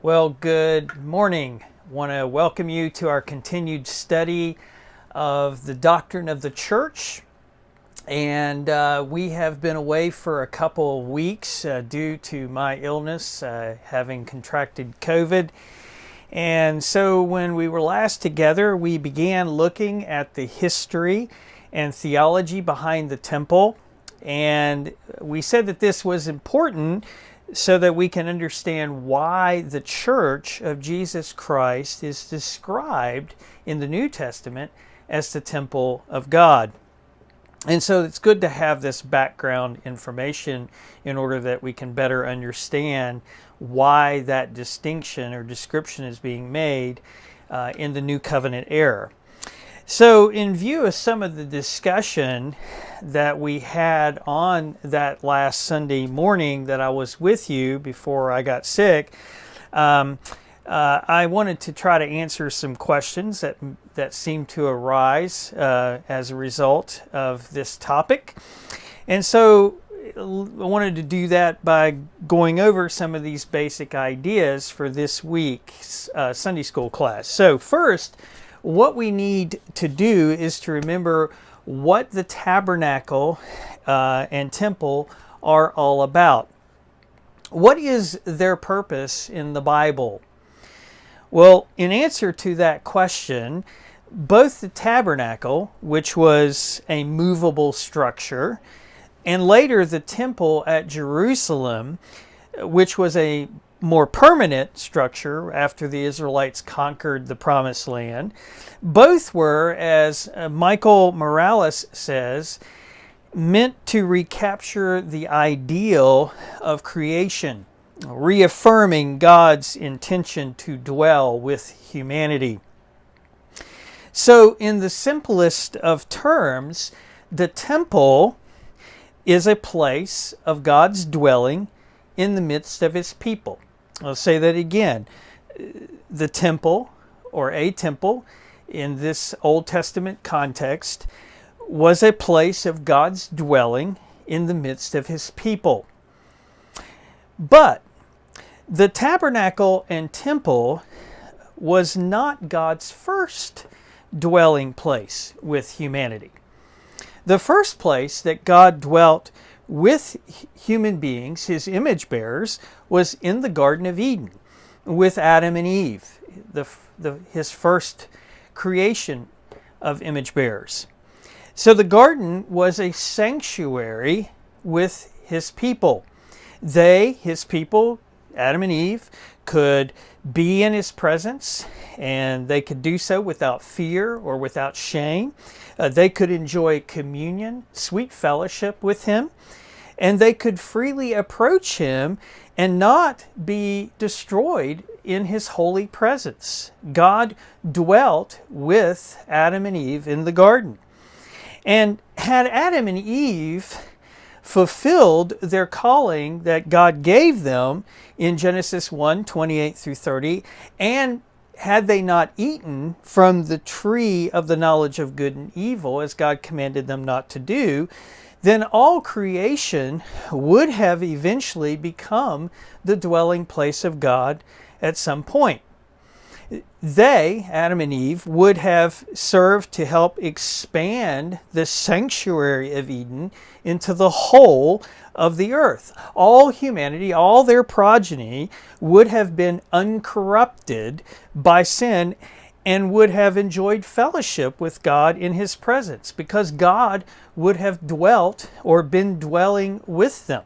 Well, good morning. Want to welcome you to our continued study of the doctrine of the church. And we have been away for a couple of weeks due to my illness, having contracted COVID. And so when we were last together, we began looking at the history and theology behind the temple. And we said that this was important so that we can understand why the church of Jesus Christ is described in the New Testament as the temple of God. And so it's good to have this background information in order that we can better understand why that distinction or description is being made in the New Covenant era. So in view of some of the discussion that we had on that last Sunday morning that I was with you before I got sick, I wanted to try to answer some questions that seemed to arise as a result of this topic. And so I wanted to do that by going over some of these basic ideas for this week's Sunday school class. So first, what we need to do is to remember what the tabernacle and temple are all about. What is their purpose in the Bible? Well, in answer to that question, both the tabernacle, which was a movable structure, and later the temple at Jerusalem, which was a more permanent structure after the Israelites conquered the Promised Land, both were, as Michael Morales says, meant to recapture the ideal of creation, reaffirming God's intention to dwell with humanity. So, in the simplest of terms, the temple is a place of God's dwelling in the midst of His people. I'll say that again. The temple, or a temple, in this Old Testament context, was a place of God's dwelling in the midst of His people. But the tabernacle and temple was not God's first dwelling place with humanity. The first place that God dwelt with human beings, His image bearers, was in the Garden of Eden with Adam and Eve, His first creation of image bearers. So the garden was a sanctuary with His people. They, His people, Adam and Eve, could be in His presence, and they could do so without fear or without shame. They could enjoy communion, sweet fellowship with Him, and they could freely approach Him and not be destroyed in His holy presence. God dwelt with Adam and Eve in the garden. And had Adam and Eve fulfilled their calling that God gave them in Genesis 1:28 through 30, and had they not eaten from the tree of the knowledge of good and evil, as God commanded them not to do, then all creation would have eventually become the dwelling place of God at some point. They, Adam and Eve, would have served to help expand the sanctuary of Eden into the whole of the earth. All humanity, all their progeny, would have been uncorrupted by sin and would have enjoyed fellowship with God in His presence, because God would have dwelt or been dwelling with them.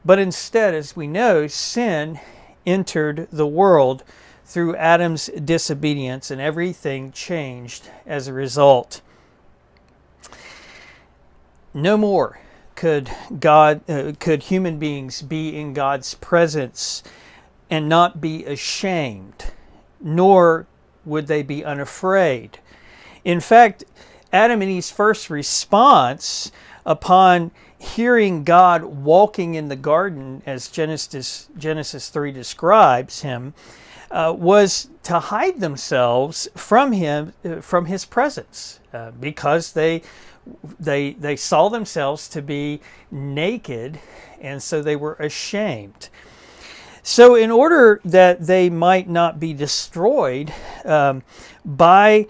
But instead, as we know, sin entered the world through Adam's disobedience, and everything changed as a result. No more could human beings be in God's presence and not be ashamed, nor would they be unafraid. In fact, Adam and Eve's first response upon hearing God walking in the garden, as Genesis 3 describes Him, was to hide themselves from Him, from His presence, because they saw themselves to be naked, and so they were ashamed. So in order that they might not be destroyed by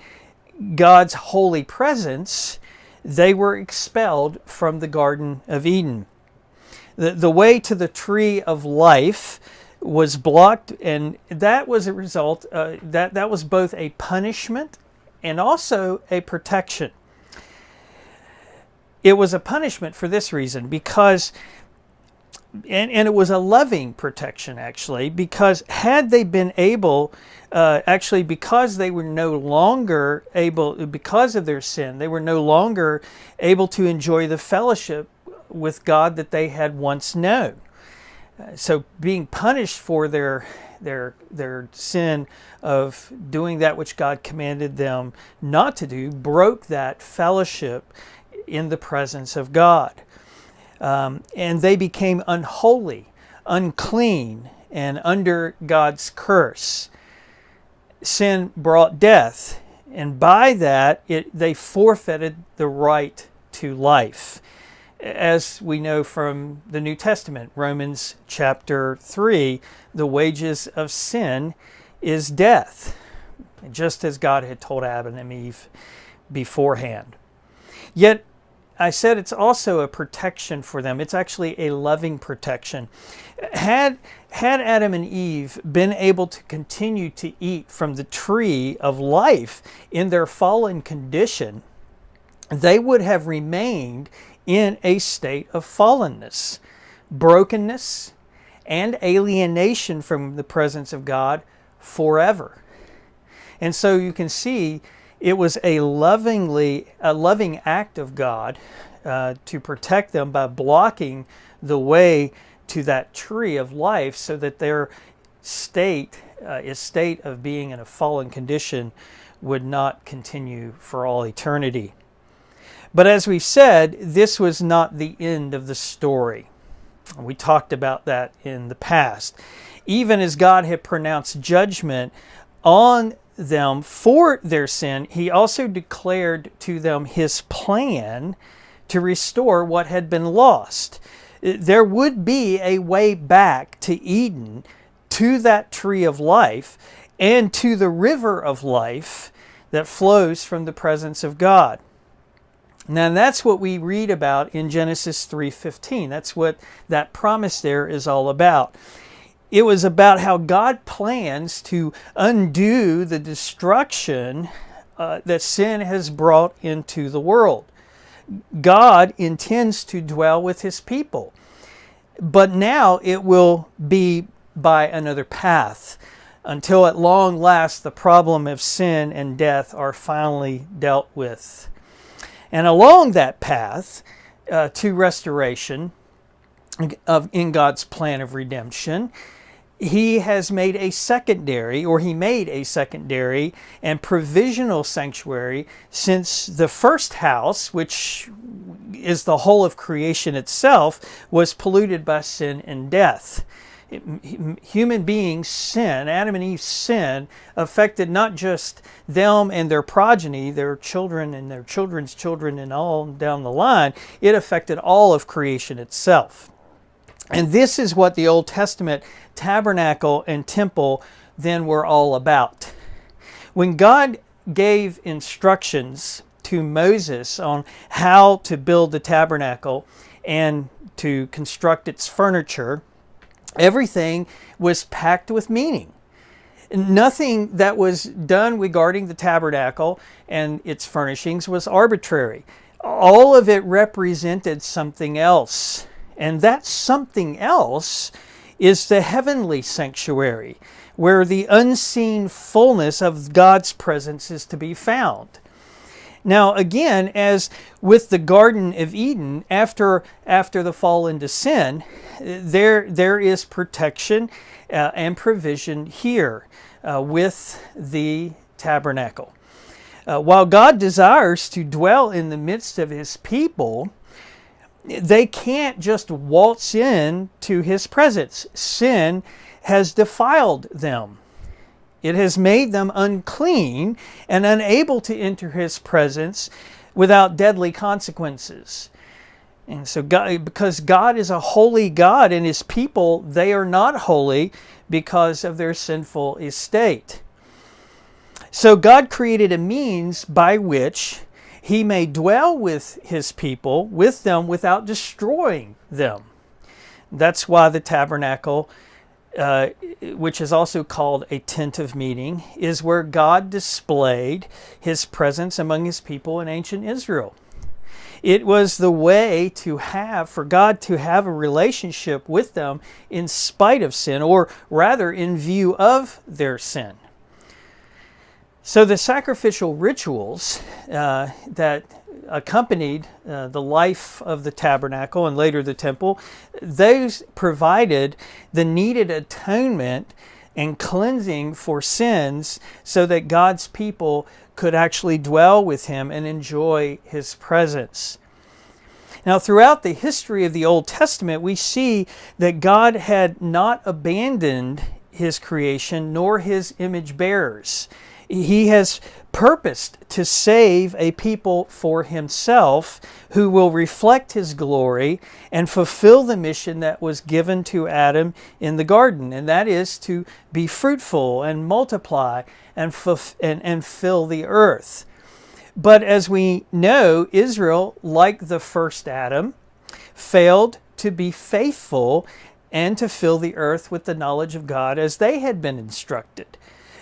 God's holy presence, they were expelled from the Garden of Eden. The way to the tree of life was blocked, and that was a result, that was both a punishment and also a protection. It was a punishment for this reason, because, and it was a loving protection actually, because had they been able, because they were no longer able, because of their sin, they were no longer able to enjoy the fellowship with God that they had once known. So being punished for their sin of doing that which God commanded them not to do broke that fellowship in the presence of God. And they became unholy, unclean, and under God's curse. Sin brought death, and by that they forfeited the right to life. As we know from the New Testament, Romans chapter 3, the wages of sin is death, just as God had told Adam and Eve beforehand. Yet, I said it's also a protection for them. It's actually a loving protection. Had Adam and Eve been able to continue to eat from the tree of life in their fallen condition, they would have remained in a state of fallenness, brokenness, and alienation from the presence of God forever. And so you can see it was a loving act of God to protect them by blocking the way to that tree of life, so that their state of being in a fallen condition would not continue for all eternity. But as we've said, this was not the end of the story. We talked about that in the past. Even as God had pronounced judgment on them for their sin, He also declared to them His plan to restore what had been lost. There would be a way back to Eden, to that tree of life, and to the river of life that flows from the presence of God. Now that's what we read about in Genesis 3:15. That's what that promise there is all about. It was about how God plans to undo the destruction that sin has brought into the world. God intends to dwell with His people, but now it will be by another path, until at long last the problem of sin and death are finally dealt with. And along that path to restoration in God's plan of redemption, He made a secondary and provisional sanctuary, since the first house, which is the whole of creation itself, was polluted by sin and death. Human beings' sin, Adam and Eve's sin, affected not just them and their progeny, their children and their children's children, and all down the line. It affected all of creation itself. And this is what the Old Testament tabernacle and temple then were all about. When God gave instructions to Moses on how to build the tabernacle and to construct its furniture, everything was packed with meaning. Nothing that was done regarding the tabernacle and its furnishings was arbitrary. All of it represented something else. And that something else is the heavenly sanctuary, where the unseen fullness of God's presence is to be found. Now, again, as with the Garden of Eden, after the fall into sin, there is protection and provision here with the tabernacle. While God desires to dwell in the midst of His people, they can't just waltz in to His presence. Sin has defiled them. It has made them unclean and unable to enter His presence without deadly consequences. And so because God is a holy God, and his people, they are not holy because of their sinful estate. So God created a means by which he may dwell with his people, with them, without destroying them. That's why the tabernacle, which is also called a tent of meeting, is where God displayed his presence among his people in ancient Israel. It was the way for God to have a relationship with them in spite of sin, or rather in view of their sin. So the sacrificial rituals that accompanied the life of the tabernacle and later the temple, those provided the needed atonement and cleansing for sins so that God's people could actually dwell with him and enjoy his presence. Now, throughout the history of the Old Testament, we see that God had not abandoned his creation nor his image bearers. He has purposed to save a people for himself who will reflect his glory and fulfill the mission that was given to Adam in the garden, and that is to be fruitful and multiply and fill the earth. But as we know, Israel, like the first Adam, failed to be faithful and to fill the earth with the knowledge of God as they had been instructed.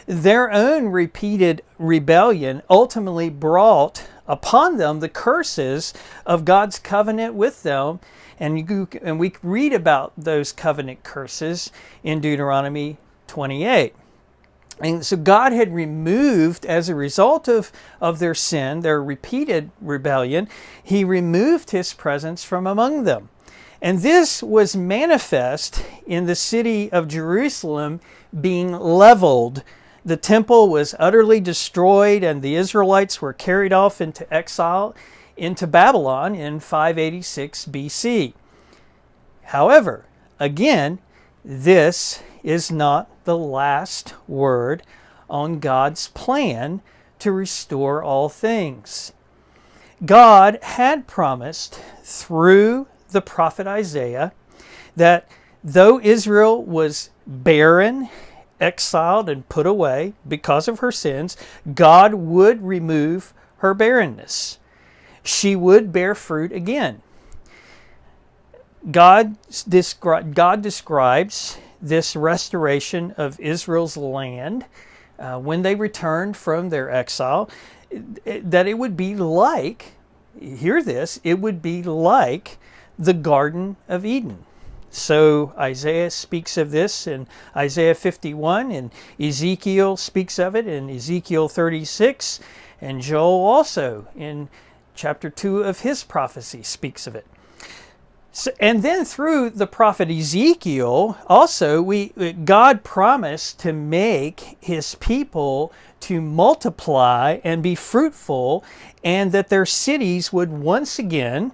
Their own repeated rebellion ultimately brought upon them the curses of God's covenant with them, and we read about those covenant curses in Deuteronomy 28. And so God had removed, as a result of their sin, their repeated rebellion, he removed his presence from among them. And this was manifest in the city of Jerusalem being leveled. The temple was utterly destroyed, and the Israelites were carried off into exile into Babylon in 586 BC. However, again, this is not the last word on God's plan to restore all things. God had promised through the prophet Isaiah that though Israel was barren, exiled, and put away because of her sins, God would remove her barrenness. She would bear fruit again. God describes this restoration of Israel's land when they returned from their exile, that it would be like, hear this, it would be like the Garden of Eden. So Isaiah speaks of this in Isaiah 51, and Ezekiel speaks of it in Ezekiel 36, and Joel also in chapter 2 of his prophecy speaks of it. So, and then through the prophet Ezekiel, also God promised to make his people to multiply and be fruitful, and that their cities would once again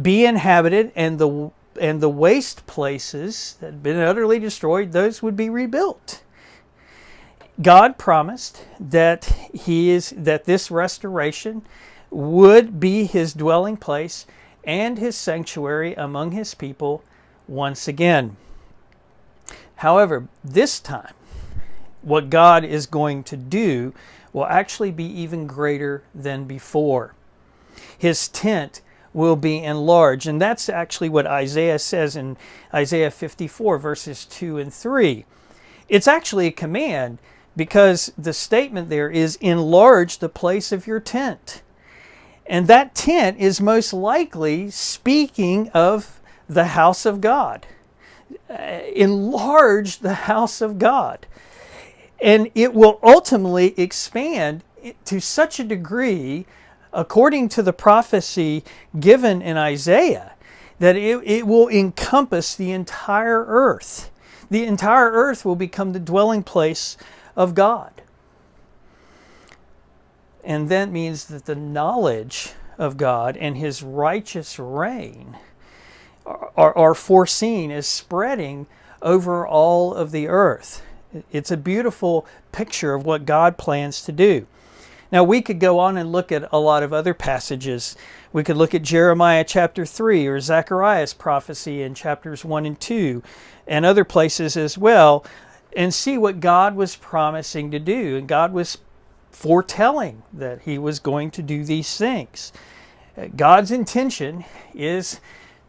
be inhabited, and the waste places that had been utterly destroyed, those would be rebuilt. God promised that this restoration would be his dwelling place and his sanctuary among his people once again. However, this time, what God is going to do will actually be even greater than before. His tent will be enlarged, and that's actually what Isaiah says in Isaiah 54, verses 2 and 3. It's actually a command, because the statement there is, enlarge the place of your tent. And that tent is most likely speaking of the house of God. Enlarge the house of God. And it will ultimately expand to such a degree, according to the prophecy given in Isaiah, that it will encompass the entire earth. The entire earth will become the dwelling place of God. And that means that the knowledge of God and his righteous reign are foreseen as spreading over all of the earth. It's a beautiful picture of what God plans to do. Now, we could go on and look at a lot of other passages. We could look at Jeremiah chapter 3 or Zechariah's prophecy in chapters 1 and 2 and other places as well, and see what God was promising to do. And God was foretelling that he was going to do these things. God's intention is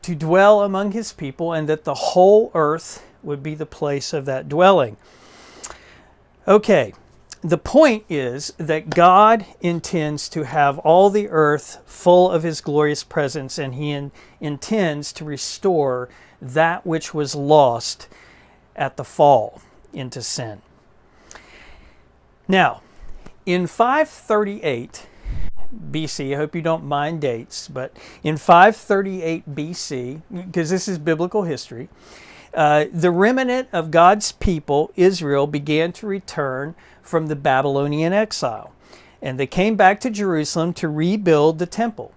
to dwell among his people, and that the whole earth would be the place of that dwelling. Okay, the point is that God intends to have all the earth full of his glorious presence, and he intends to restore that which was lost at the fall into sin. Now, in 538 BC, I hope you don't mind dates, but in 538 BC, because this is biblical history, the remnant of God's people, Israel, began to return from the Babylonian exile. And they came back to Jerusalem to rebuild the temple.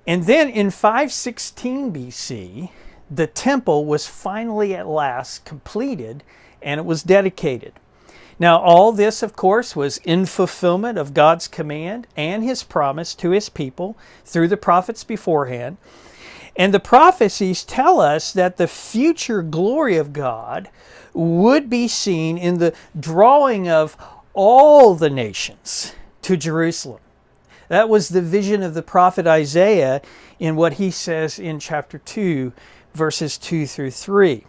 And then in 516 BC, the temple was finally at last completed and it was dedicated. Now, all this, of course, was in fulfillment of God's command and his promise to his people through the prophets beforehand. And the prophecies tell us that the future glory of God would be seen in the drawing of all the nations to Jerusalem. That was the vision of the prophet Isaiah in what he says in chapter 2, verses 2 through 3.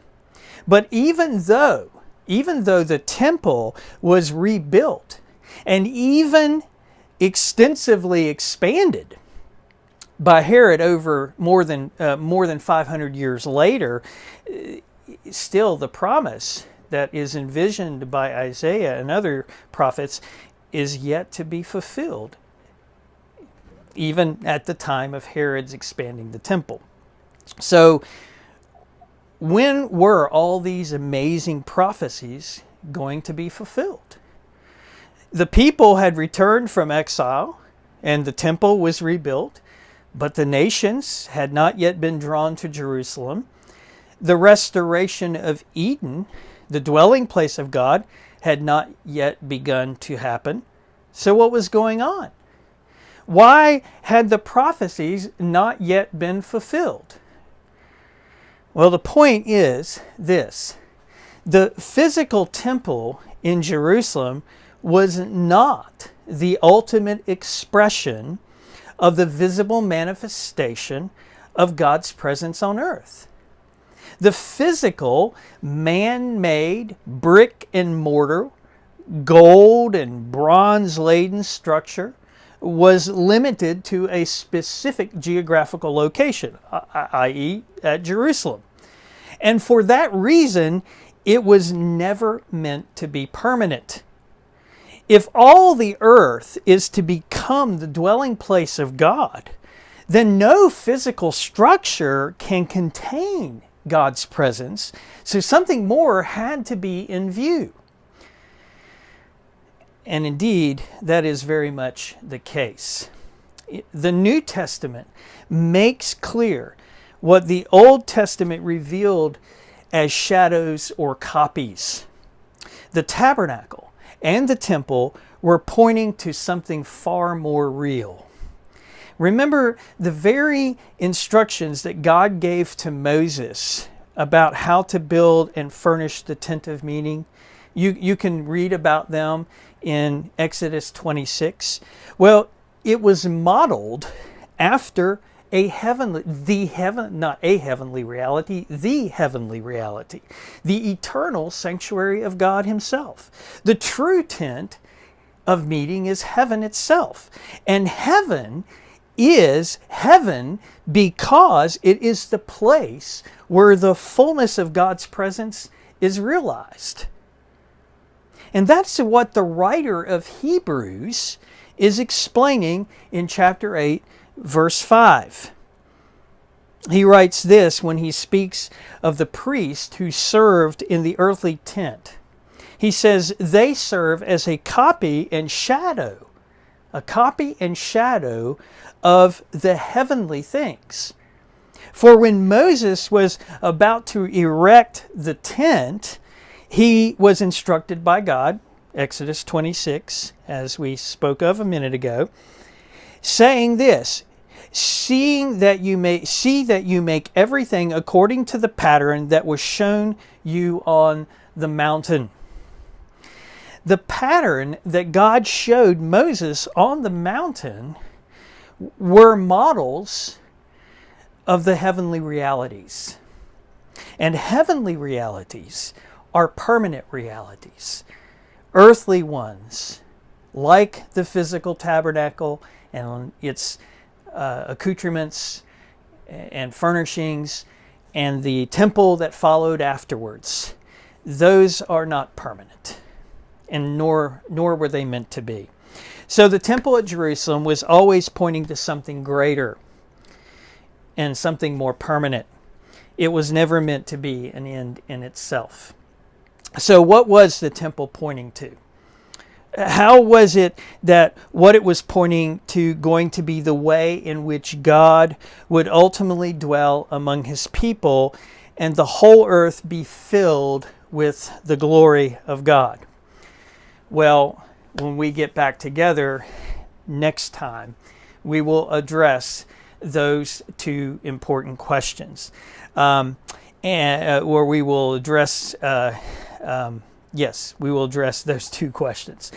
But even though the temple was rebuilt and even extensively expanded by Herod over more than 500 years later, still the promise that is envisioned by Isaiah and other prophets is yet to be fulfilled, even at the time of Herod's expanding the temple. So, when were all these amazing prophecies going to be fulfilled? The people had returned from exile and the temple was rebuilt, but the nations had not yet been drawn to Jerusalem. The restoration of Eden, the dwelling place of God, had not yet begun to happen. So what was going on? Why had the prophecies not yet been fulfilled? Well, the point is this. The physical temple in Jerusalem was not the ultimate expression of the visible manifestation of God's presence on earth. The physical, man-made, brick and mortar, gold and bronze-laden structure was limited to a specific geographical location, i.e. at Jerusalem. And for that reason, it was never meant to be permanent. If all the earth is to become the dwelling place of God, then no physical structure can contain God's presence, so something more had to be in view. And indeed, that is very much the case. The New Testament makes clear what the Old Testament revealed as shadows or copies. The tabernacle and the temple were pointing to something far more real. Remember the very instructions that God gave to Moses about how to build and furnish the tent of meeting? You can read about them in Exodus 26. Well, it was modeled after the heavenly reality, the eternal sanctuary of God himself. The true tent of meeting is heaven itself. And heaven is heaven because it is the place where the fullness of God's presence is realized. And that's what the writer of Hebrews is explaining in chapter 8, verse 5. He writes this when he speaks of the priest who served in the earthly tent. He says, they serve as a copy and shadow of the heavenly things. For when Moses was about to erect the tent, he was instructed by God Exodus 26, as we spoke of a minute ago, saying this, see that you make everything according to the pattern that was shown you on the mountain. The pattern that God showed Moses on the mountain were models of the heavenly realities. And heavenly realities are permanent realities. Earthly ones, like the physical tabernacle and its accoutrements and furnishings, and the temple that followed afterwards, those are not permanent, and nor were they meant to be. So the temple at Jerusalem was always pointing to something greater and something more permanent. It was never meant to be an end in itself. So what was the temple pointing to? How was it that what it was pointing to going to be the way in which God would ultimately dwell among his people and the whole earth be filled with the glory of God? Well, when we get back together next time, we will address those two important questions. Where we will address, we will address those two questions.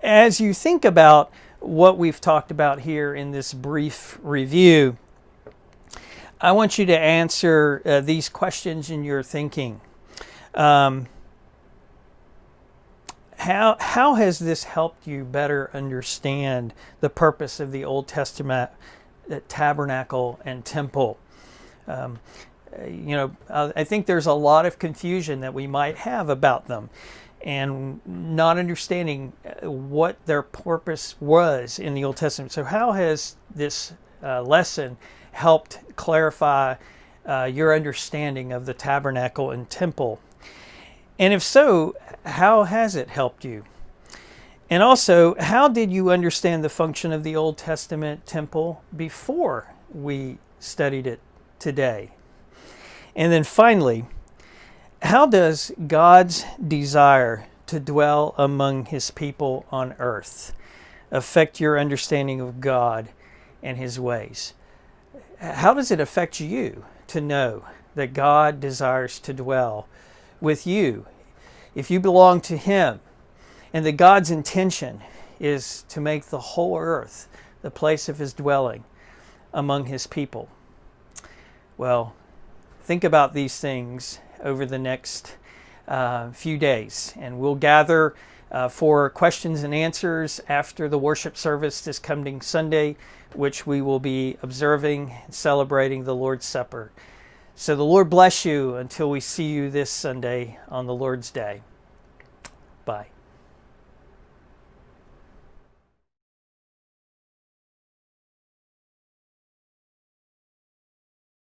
As you think about what we've talked about here in this brief review, I want you to answer these questions in your thinking. How has this helped you better understand the purpose of the Old Testament tabernacle and temple? I think there's a lot of confusion that we might have about them and not understanding what their purpose was in the Old Testament. So how has this lesson helped clarify your understanding of the tabernacle and temple? And if so, how has it helped you? And also, how did you understand the function of the Old Testament temple before we studied it today? And then finally, how does God's desire to dwell among his people on earth affect your understanding of God and his ways? How does it affect you to know that God desires to dwell with you if you belong to him, and that God's intention is to make the whole earth the place of his dwelling among his people? Well, think about these things over the next few days, and we'll gather for questions and answers after the worship service this coming Sunday, which we will be observing and celebrating the Lord's Supper. So the Lord bless you until we see you this Sunday on the Lord's Day. Bye.